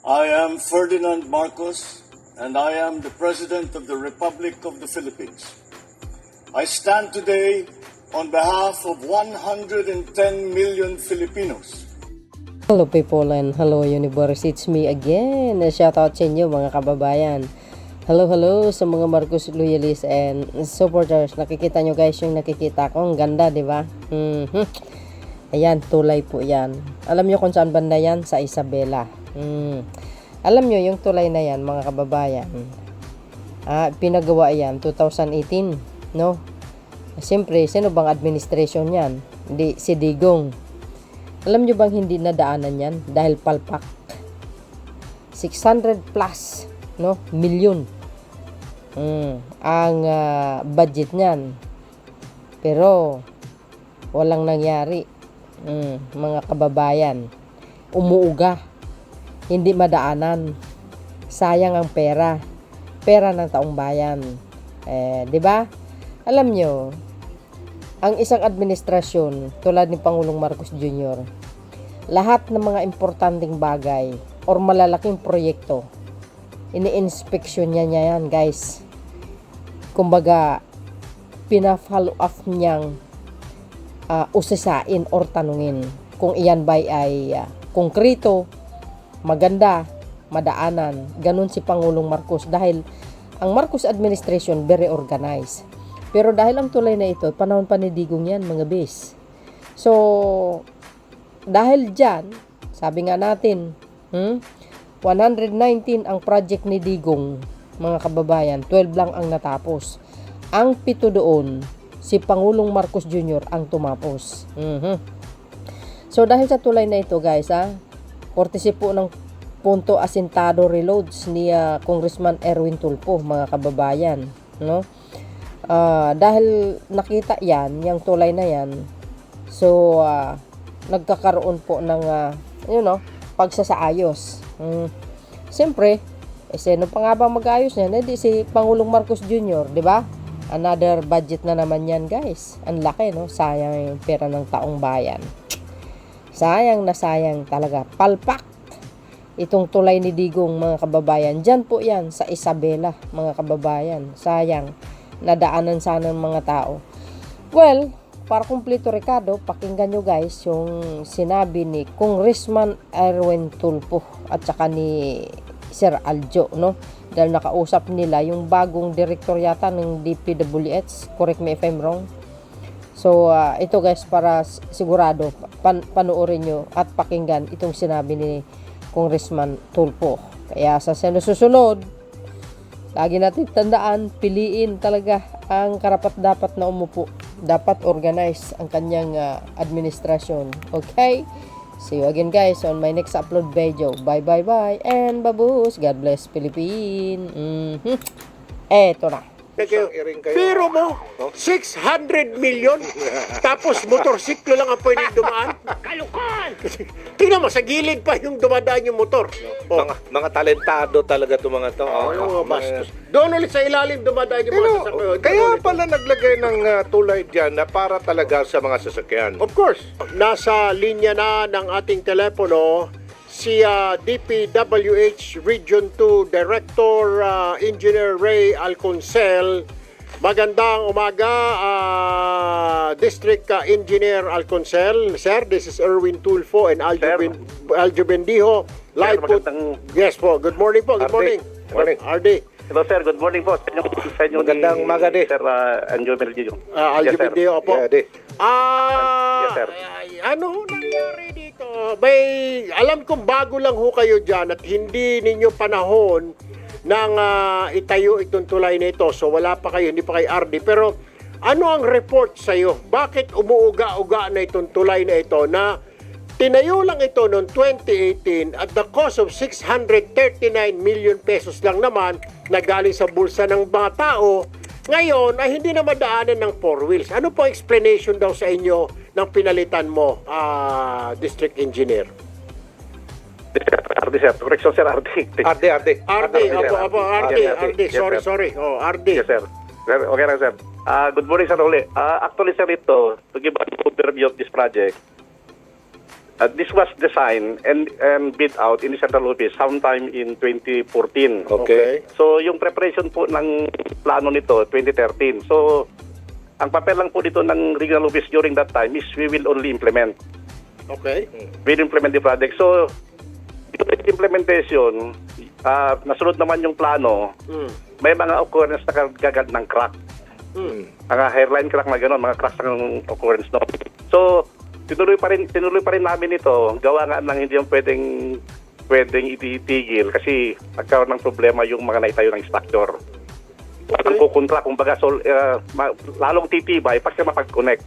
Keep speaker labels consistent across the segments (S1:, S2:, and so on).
S1: I am Ferdinand Marcos, and I am the President of the Republic of the Philippines. I stand today on behalf of 110 million Filipinos.
S2: Hello people and hello universe, it's me again. Shoutout sa inyo mga kababayan. Hello sa mga Marcos loyalists and supporters. Nakikita nyo guys yung nakikita ko. Ang ganda, di ba? Ayan, tulay po yan. Alam nyo kung saan banda yan? Sa Isabela. Alam nyo yung tulay na yan mga kababayan. Pinagawa yan 2018, no? Siyempre, sino bang administration yan? Hindi, si Digong. Alam nyo bang hindi nadaanan yan? Dahil palpak. 600 plus, no? Milyon. Ang budget niyan. Pero, walang nangyari. Mga kababayan. Umuuga. Hindi madaanan. Sayang ang pera. Pera ng taong bayan. 'Di ba? Alam nyo, ang isang administrasyon tulad ni Pangulong Marcos Jr., lahat ng mga importanteng bagay or malalaking proyekto, ini-inspeksyon niya yan, guys. Kumbaga, pina-follow up niyang usisain or tanungin kung iyan ba ay konkreto, maganda, madaanan. Ganun si Pangulong Marcos dahil ang Marcos administration very organized. Pero dahil ang tulay na ito, panahon pa ni Digong yan, mga bis. So, dahil dyan, sabi nga natin, 119 ang project ni Digong, mga kababayan, 12 lang ang natapos. Ang 7 doon, si Pangulong Marcos Jr. ang tumapos. So, dahil sa tulay na ito, guys, courtesy po ng Punto Asintado Reloads ni Congressman Erwin Tulfo, mga kababayan, no? Dahil nakita yan, yung tulay na yan, so nagkakaroon po ng pagsasaayos. Siyempre, sino pa nga ba mag-ayos niyan? Hindi si Pangulong Marcos Jr., di ba? Another budget na naman yan, guys. Ang laki, no? Sayang yung pera ng taong bayan. Sayang na sayang talaga. Palpak itong tulay ni Digong, mga kababayan. Diyan po yan sa Isabela, mga kababayan. Sayang. Nadaanan sana ng mga tao. Well, para kumpleto Ricardo, pakinggan nyo guys yung sinabi ni Congressman Erwin Tulfo at saka ni Sir Aljo, no? Dahil nakausap nila yung bagong direktor yata ng DPWH. Correct me if I'm wrong. So, ito guys, para sigurado, panoorin nyo at pakinggan itong sinabi ni Congressman Tulfo. Kaya sa susunod, lagi natin tandaan, piliin talaga ang karapat-dapat na umupo. Dapat organize ang kanyang administrasyon. Okay? See you again guys on my next upload video. Bye. And babus. God bless Philippines. Eto na.
S3: Pero mo, 600 million, tapos motorsiklo lang ang pwedeng dumaan. Kalukan! Tingnan mo, sa gilid pa yung dumadaan yung motor.
S4: Mga talentado talaga itong mga to.
S3: Yung mga bastos. Doon ulit sa ilalim dumadaan yung mga sasakyan.
S4: Kaya pala naglagay ng tulay dyan na para talaga sa mga sasakyan.
S3: Of course, nasa linya na ng ating telepono si DPWH Region 2 Director Engineer Ray Alconcel. Magandang umaga, District Engineer Alconcel. Sir, this is Erwin Tulfo and Aljo Bendijo. Live po. Yes po. Good morning po. Good morning. RD.
S5: Hello sir, good morning po. Sa inyo
S4: Magandang umaga din.
S5: Sir Anjo Bendijo.
S3: Aljo Bendijo po.
S4: Yes,
S5: sir.
S3: Ano nangyari dito? Alam kong bago lang ho kayo dyan at hindi ninyo panahon nang itayo itong tulay na ito. So wala pa kayo, hindi pa kayo RD. Pero ano ang report sa'yo? Bakit umuuga-uga na itong tulay na ito na tinayo lang ito noong 2018 at the cost of 639 million pesos lang naman na galing sa bulsa ng mga tao, ngayon ay hindi na madaanan ng 4 wheels. Ano po explanation daw sa inyo ng pinalitan mo, District Engineer?
S5: RD sir, correction sir, RD.
S3: RD. Sorry. Oh, RD.
S5: Yes sir. Okay lang sir. Good morning sir uli. Actually sir, ito, to give an overview of this project, This was designed and bid out in the central office sometime in 2014.
S4: Okay.
S5: So, yung preparation po ng plano nito, 2013. So, ang papel lang po dito ng regional office during that time is we will only implement.
S3: Okay.
S5: We will implement the project. So, during the implementation, nasunod naman yung plano, may mga occurrence na kagad ng crack. Mga hairline crack na gano'n, mga cracks ng occurrence no. So, tinuloy pa rin namin ito. Gawa nga ng hindi yung pwedeng itigil kasi nagkaroon ng problema yung mga naitayo ng structure. Ang kukontra, kumbaga, lalong titibay pag siya mapag-connect.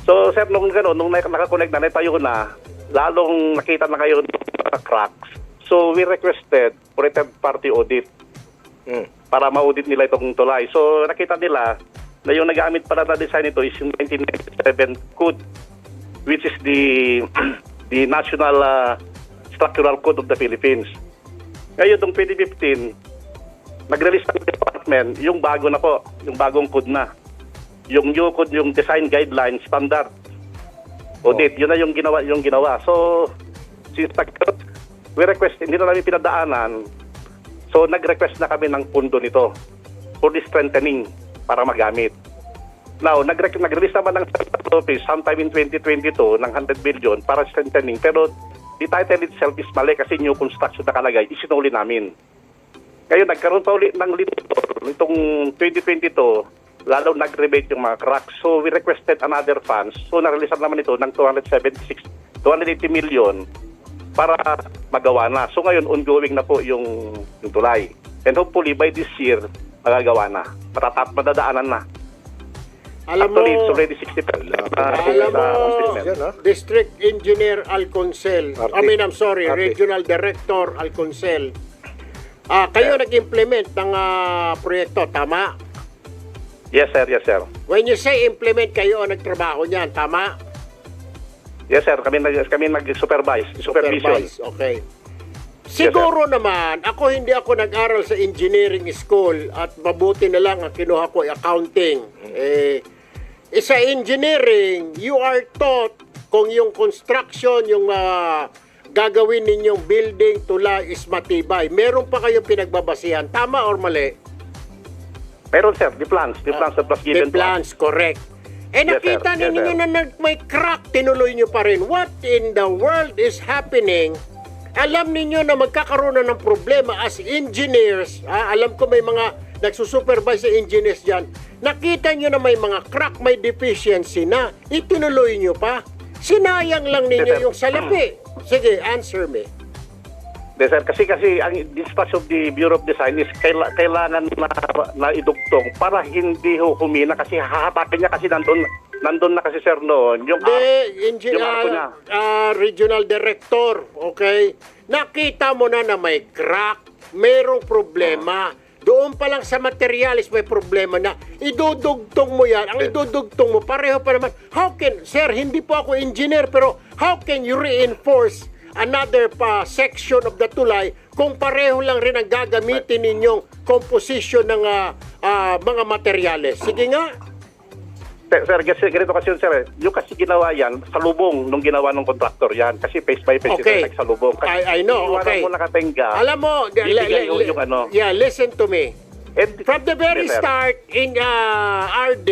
S5: So, sir, nung nakakonect na, naitayo na, lalong nakita na kayo ng mga cracks. So, we requested for a third-party audit para ma-audit nila itong tulay. So, nakita nila na yung nag-aamit pala na design ito is yung 1997 code, which is the National Structural Code of the Philippines. Ngayon, noong 2015, nag-release ng department yung bago na po, yung bagong code na. Yung new code, yung design guideline standard audit, yun na yung ginawa. So, since we request, hindi na namin pinadaanan, so nag-request na kami ng pundo nito for the strengthening para magamit. Now, nag-release naman ng Central Office sometime in 2022 ng 100 billion para strengthening, pero the title itself is mali kasi new construction nakalagay, isinuli namin. Ngayon, nagkaroon pa ulit ng lititor nitong 2022, lalo nag-rebate yung mga cracks. So, we requested another funds. So, na-release naman ito ng 280 million para magawa na. So, ngayon, ongoing na po yung tulay. And hopefully, by this year, magagawa na. Madadaanan na.
S3: Alam mo,
S5: Actually, it's already 60%.
S3: alam mo,
S4: Yan, ha?
S3: District Engineer Alconcel,
S4: Arti.
S3: Regional Director Alconcel, kayo nag-implement ng proyekto, tama?
S5: Yes, sir. Yes, sir.
S3: When you say implement, kayo ang nagtrabaho niyan, tama?
S5: Yes, sir. Kami nag-supervise. Supervision.
S3: Okay. Siguro naman, hindi ako nag-aral sa engineering school at mabuti na lang ang kinuha ko ay accounting. Sa engineering, you are taught kung yung construction, yung gagawin ninyong building, tulay is matibay. Meron pa kayong pinagbabasihan. Tama or mali?
S5: Meron, sir. The plans that was given
S3: The plans, correct. Nakita
S5: Yes,
S3: ninyo
S5: sir.
S3: na may crack, tinuloy nyo pa rin. What in the world is happening? Alam ninyo na magkakaroon na ng problema as engineers. Alam ko may mga nagsusupervise sa engineers dyan. Nakita nyo na may mga crack, may deficiency na. Itinuloy nyo pa. Sinayang lang ninyo
S5: Yes, sir.
S3: yung salapi. Sige, answer me.
S5: Yes, sir. Kasi ang dispatch of the Bureau of Design is kailangan na idugtong para hindi humina kasi hahatakin niya kasi nandun na kasi, sir, noon. Yung arko niya.
S3: Regional Director, okay? Nakita mo na may crack, mayroong problema. Doon pa lang sa materialis may problema na idudugtong mo yan. Ang idudugtong mo, pareho pa naman. Sir, hindi po ako engineer, pero how can you reinforce another section of the tulay kung pareho lang rin ang gagamitin ninyong composition ng mga materyales? Sige nga.
S5: Sir, ganito kasi yun, sir. Yung kasi ginawa yan, salubong nung ginawa ng contractor yan. Kasi face by face
S3: Okay.
S5: ito, salubong. Kasi
S3: I know, okay.
S5: mo nakatenga.
S3: Alam mo,
S5: yung ano.
S3: yeah, listen to me.
S5: And,
S3: From the very
S5: Yes, sir.
S3: start in RD,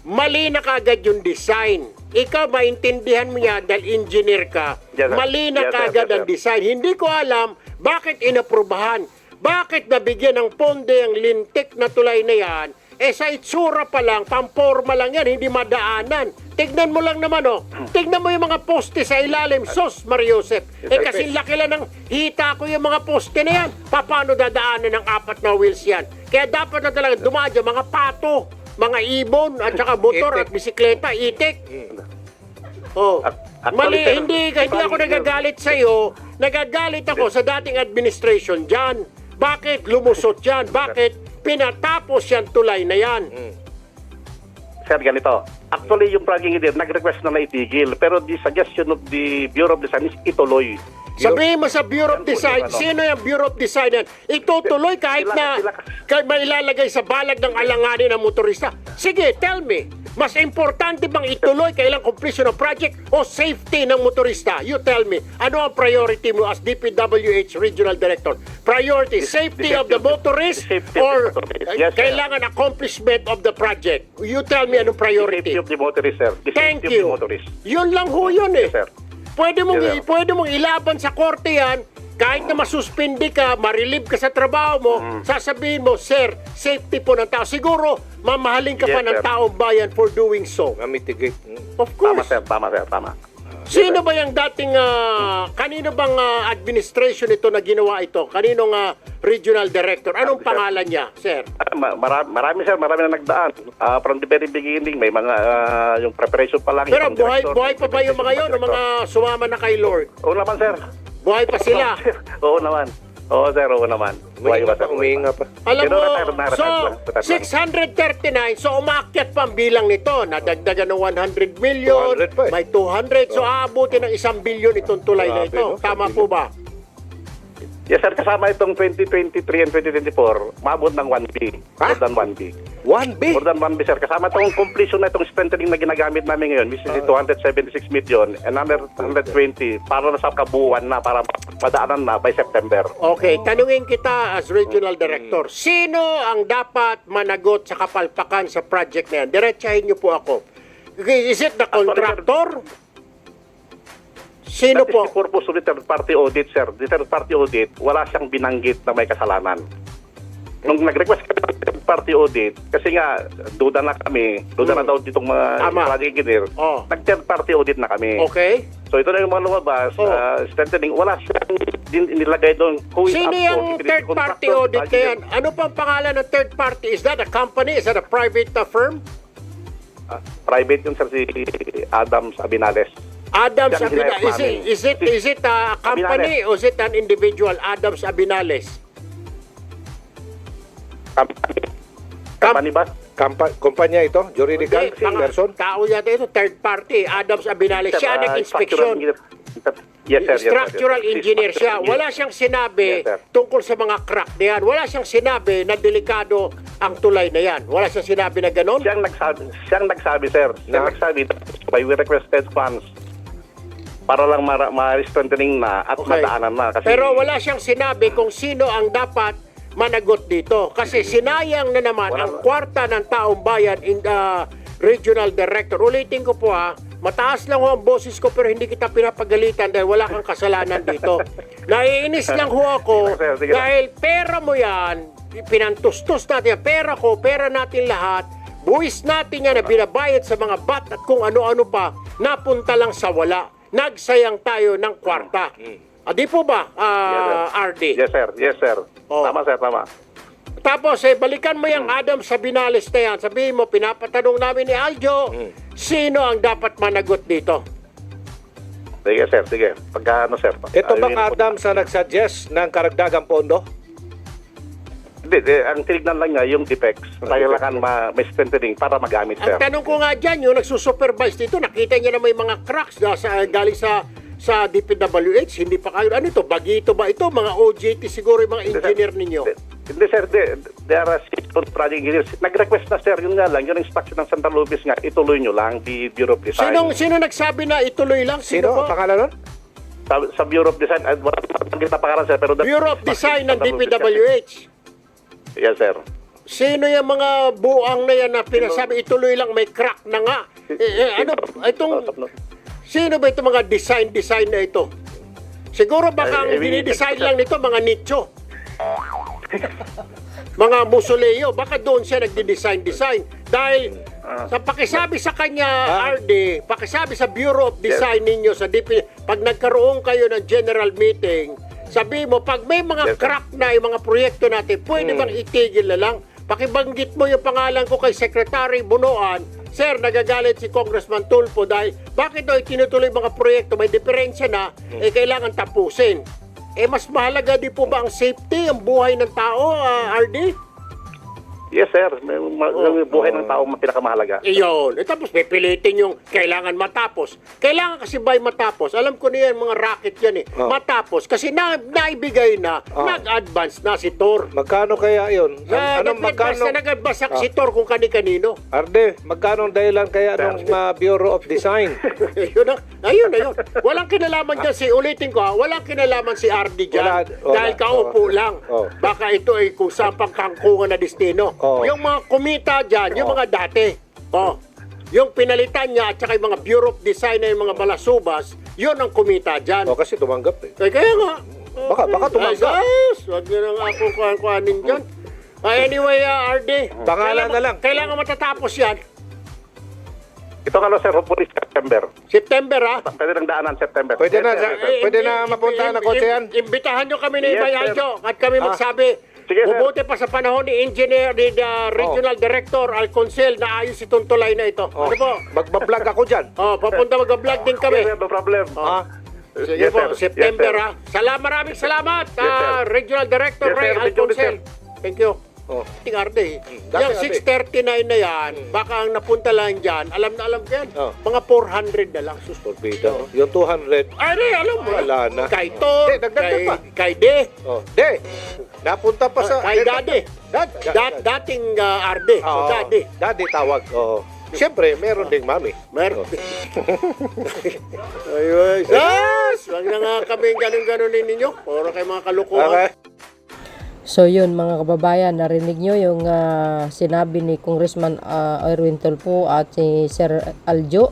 S3: mali na kagad yung design. Ikaw, maintindihan mo yan dahil engineer ka.
S5: Yes, sir.
S3: Mali na
S5: Yes, sir.
S3: kagad
S5: Yes,
S3: ang
S5: sir.
S3: design. Hindi ko alam bakit inaprubahan. Bakit nabigyan ng ponde ang lintik na tulay na yan? Sa itsura pa lang, pamporma lang yan, hindi madaanan. Tignan mo lang naman, Tignan mo yung mga poste sa ilalim. Sos, Mariosep. Kasi laki lang ng hita ko yung mga poste na yan. Paano dadaanan ng 4 na wheels yan? Kaya dapat na talaga dumadya mga pato, mga ibon, at saka motor at bisikleta, itik. Mali,
S5: sir,
S3: hindi ako nagagalit sa'yo. Nagagalit ako sa dating administration dyan. Bakit lumusot yan? Bakit pinatapos yan tulay na yan?
S5: Sir, ganito. Actually, yung project leader, nag-request na itigil. Pero the suggestion of the Bureau of Design is ituloy.
S3: Sabihin mo sa Bureau of Design, sino yung Bureau of Design yan? Itutuloy kahit na may ilalagay sa balag ng alanganin ng motorista. Sige, tell me. Mas importante bang ituloy kailang completion ng project o safety ng motorista? You tell me, ano ang priority mo as DPWH Regional Director? Priority, safety of the motorist
S5: Safety of
S3: or
S5: the motorist. Yes, sir.
S3: kailangan accomplishment of the project? You tell me anong priority.
S5: Safety of the motorist, sir. The
S3: Thank
S5: safety
S3: you.
S5: of the motorist.
S3: Yun lang ho yun eh.
S5: Yes, sir.
S3: Pwede mong,
S5: Yes, sir.
S3: pwede mong ilaban sa korte yan, kahit na masuspindi ka, marilib ka sa trabaho mo, sasabihin mo, sir, safety po ng tao. Siguro, mamahalin ka pa
S5: Yes,
S3: ng
S5: sir.
S3: taong bayan for doing so.
S4: Ma-mitigate.
S3: Of
S5: Tama,
S3: course.
S5: sir. Tama, sir. Tama.
S3: Sino ba yung dating, kanino bang administration ito na ginawa ito? Kaninong regional director? Anong
S5: Sir.
S3: pangalan niya, sir?
S5: Marami, sir. Marami na nagdaan. From the very beginning, may mga yung preparation pa lang.
S3: Pero
S5: yung director,
S3: buhay pa ba yung mga yon, yung mga sumama na kay Lord?
S5: Oo naman, sir.
S3: Buhay pa sila.
S5: Oo naman. Oo, sir. Oo naman.
S4: Umihinga pa, umihinga pa.
S3: Alam
S5: Pero
S3: mo,
S5: retire
S3: so
S5: lang.
S3: 639, so umakyat pa ang bilang nito. Nadagdagan ng 100 million,
S4: 200 pa eh.
S3: may 200, so aabutin ng 1 billion itong tulay na
S4: Grabe,
S3: ito.
S4: no?
S3: Tama po ba?
S5: Yes, sir. Kasama itong 2023 and 2024, maabot ng 1B.
S3: Ha?
S5: More than 1B.
S4: 1B.
S5: More than 1B, sir. Kasama itong completion na itong strengthening na ginagamit namin ngayon, which is 276 million and another 120 para na sa kabuuan na, para madaanan na by September.
S3: Okay, tanungin kita as regional director. Sino ang dapat managot sa kapalpakan sa project na yan? Diretsahin niyo po ako. Is it the contractor? Sino
S5: That is
S3: po?
S5: the purpose of the third party audit, sir. The third party audit, wala siyang binanggit na may kasalanan. Nung nag-request kami ng third party audit, kasi nga, duda na daw ditong mga
S3: Tama.
S5: project engineer,
S3: Oh.
S5: nag-third party audit na kami.
S3: Okay.
S5: So ito na yung mga lumabas,
S3: Oh.
S5: strengthening, wala siyang nilagay doon. Who is
S3: Sino
S5: up for?
S3: yung
S5: If it is
S3: third party
S5: contractor,
S3: audit na
S5: project
S3: yan? Ano pang pangalan ng third party? Is that a company? Is that a private firm?
S5: private yun, sir, si Adams Abinales.
S3: Adams
S5: Yan
S3: Abinales.
S5: hinayap namin.
S3: Is it a company or is it an individual? Adams Abinales.
S5: Company ba?
S4: Kumpanya ito, juridical person.
S3: Tao yata ito, third party. Adams Abinales. Siya
S5: Structural
S3: nag-inspeksyon.
S5: engineer. Yes, sir. Yes, sir.
S3: Structural engineer siya. Wala siyang sinabi
S5: Yes, sir.
S3: tungkol sa mga crack na yan. Wala siyang sinabi na delikado ang tulay na yan. Wala siyang sinabi na ganon.
S5: Siyang nagsabi, sir. Siyang nagsabi, by we requested funds para lang ma-strengthening na at
S3: Okay.
S5: madaanan na. Kasi,
S3: Pero wala siyang sinabi kung sino ang dapat managot dito. Kasi sinayang na naman ang kwarta ng taong bayan in the regional director. Ulitin ko po mataas lang ho ang boses ko pero hindi kita pinapagalitan dahil wala kang kasalanan dito. Naiinis lang ho ako
S5: Sige.
S3: dahil pera mo yan, pinantustos natin yan, pera ko, pera natin lahat, buwis natin yan na binabayad sa mga bat at kung ano-ano pa, napunta lang sa wala. Nagsayang tayo ng kwarta. Di po ba, RD?
S5: Yes, sir. Yes, sir.
S3: Oh.
S5: Tama, sir. Tama.
S3: Tapos, balikan mo yung Adam sa Binales na yan. Sabihin mo, pinapatanong namin ni Aljo, sino ang dapat managot dito?
S5: Sige, sir. Sige. Pagka sir.
S4: Ito bang
S5: Ayun po.
S4: Adams na nagsuggest ng karagdagang pondo?
S5: Hindi, ang tinignan lang niya yung defects. Kailangan may strengthening para magamit, sir.
S3: Ang tanong ko nga dyan, yung nagsusupervise dito, nakita niya na may mga cracks galing sa DPWH, hindi pa kayo, ano ito, bagito ba ito? Mga OJT siguro yung mga engineer ninyo.
S5: Hindi, sir. There are 6 project engineers. Nag-request na, sir. Yun nga lang. Yung instruction ng Santa Lubis nga, ituloy nyo lang, the Bureau of Design.
S3: Sino nagsabi na ituloy lang?
S4: Sino
S3: po?
S4: ang pangalan nun?
S5: Sa Bureau of Design, wala na pangalan, sir. Pero
S3: Bureau of Design ng
S5: Santa Lubis,
S3: DPWH.
S5: Yes, sir.
S3: Sino yung mga buang na yan na pinasabi ituloy lang may crack na nga? Sino ba itong mga design na ito? Siguro baka ang dinidesign lang nito mga nicho. Mga Musoleo, baka doon siya nagdi-design. Dahil sa pakisabi sa kanya, RD, pakisabi sa Bureau of Design ninyo, sa DP, pag nagkaroon kayo ng general meeting, sabi mo, pag may mga crack na yung mga proyekto natin, pwede bang itigil na lang? Pakibanggit mo yung pangalan ko kay Secretary Bunoan, Sir, nagagalit si Congressman Tulfo dahil bakit daw itinutuloy mga proyekto, may diferensya na, kailangan tapusin. Mas mahalaga di po ba ang safety, ang buhay ng tao, RD?
S5: Yes, sir. Yung buhay ng tao ang pinakamahalaga.
S3: Iyon. Tapos pipilitin yung kailangan matapos. Kailangan kasi by matapos. Alam ko na yan, mga racket yan eh. Matapos. Kasi naibigay na, nag-advance na si Tor.
S4: Magkano kaya yun?
S3: Magkano? Nag-advance si Tor kung kani-kanino.
S4: Arde, magkano ang dahilan kaya ng Bureau of Design?
S3: Ayun. Walang kinalaman dyan ulitin ko walang kinalaman si RD dyan.
S4: Wala.
S3: Dahil kaupo lang. Baka ito ay kung saan pangkangkungan na destino. Yung mga kumita dyan, yung mga dati. Yung pinalitan niya at saka yung mga Bureau of Design na yung mga balasubas, yun ang kumita dyan.
S4: Kasi tumanggap eh.
S3: Kaya nga.
S4: Baka tumanggap.
S3: Huwag nyo nang ako kuhanin dyan. Anyway, RD.
S4: Pangalan na lang.
S3: Kailangan matatapos yan.
S5: Ito nga, sir, hopefully September.
S3: September, ha?
S5: Pwede ng daanan September.
S4: Pwede na,
S5: Yes, sir.
S4: pwede na mapunta na kotse yan.
S3: Imbitahan nyo kami ni
S5: Yes,
S3: Ibayanjo at kami magsabi.
S5: Sige, sir.
S3: Mabuti pa sa panahon ni Engineer, ni Regional Director Alconcel na ayos itong tulay na ito. Ano po?
S4: Magbablog ako dyan.
S3: Papunta mag-vlog din kami.
S5: Yes, sir, no problem.
S3: Sige
S5: Yes,
S3: po,
S5: sir.
S3: September,
S5: Yes,
S3: ha? Maraming salamat,
S5: Yes, sir.
S3: Regional Director
S5: Yes,
S3: Ray
S5: sir.
S3: Alconcel. Thank you. Ting Arde,
S4: Dati,
S3: yung
S4: Arde.
S3: 639 na yan, baka ang napunta lang dyan, alam ko yan, mga 400 na lang. Sus,
S4: Torbida. Yung 200.
S3: Ay, alam mo.
S4: Wala na.
S3: Kay Tor,
S4: Hindi, dagdagan pa.
S3: kay De,
S4: De, napunta pa sa...
S3: kay Dade. Dating Arde. So, Dade.
S4: Daddy tawag. Siyempre, meron ding mami.
S3: Meron. Ayun. Sus! Wag na nga kami ganun-ganunin ninyo. Puro kayo mga kalukuhan.
S4: Okay.
S2: So yun mga kababayan, narinig nyo yung sinabi ni Congressman Erwin Tulfo at si Sir Aljo.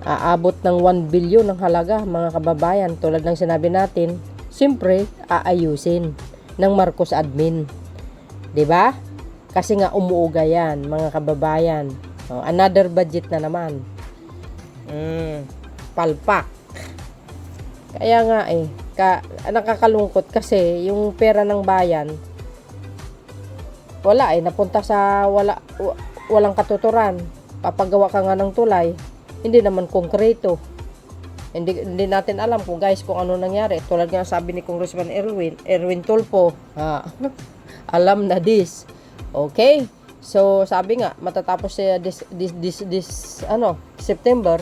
S2: Aabot ng 1 billion ng halaga mga kababayan. Tulad ng sinabi natin, siyempre aayusin ng Marcos admin. 'Di ba? Kasi nga umuuga yan mga kababayan. Another budget na naman. Palpak. Kaya nga nakakalungkot kasi yung pera ng bayan wala napunta sa walang katuturan. Papagawa ka nga ng tulay, hindi naman konkreto. Hindi natin alam kung ano nangyari. Tulad nga sabi ni Congressman Erwin Tulfo, alam na this. Okay? So sabi nga matatapos this September.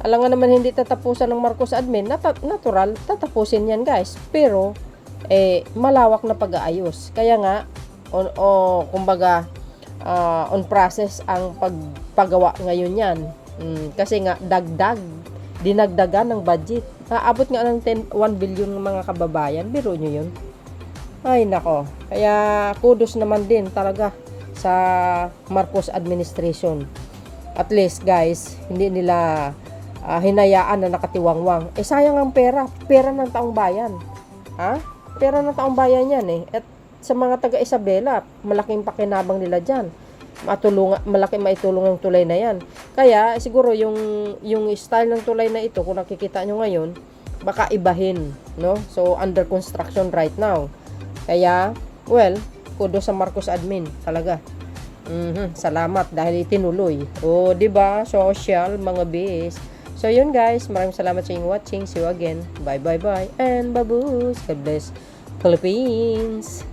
S2: Alangan naman hindi tatapusan ng Marcos admin, natural, tatapusin yan guys. Pero, malawak na pag-aayos. Kaya nga, kumbaga, on process ang pagpagawa ngayon yan. Kasi nga, dinagdagan ng budget. Aabot nga ng 1 billion ng mga kababayan. Biro nyo yun. Ay, nako. Kaya, kudos naman din talaga sa Marcos administration. At least, guys, hindi nila hinayaan na nakatiwangwang. Sayang ang pera ng taong bayan. Pera ng taong bayan yan At sa mga taga Isabela, malaking pakinabang nila dyan. Malaki maitulong ang tulay na yan. Kaya siguro yung style ng tulay na ito, kung nakikita nyo ngayon, baka ibahin, no? So under construction right now. Kaya, kudos sa Marcos admin talaga. Salamat dahil itinuloy. Di ba? Social mga bis. So yun guys, maraming salamat sa inyong watching. See you again. Bye. And baboos. God bless Philippines.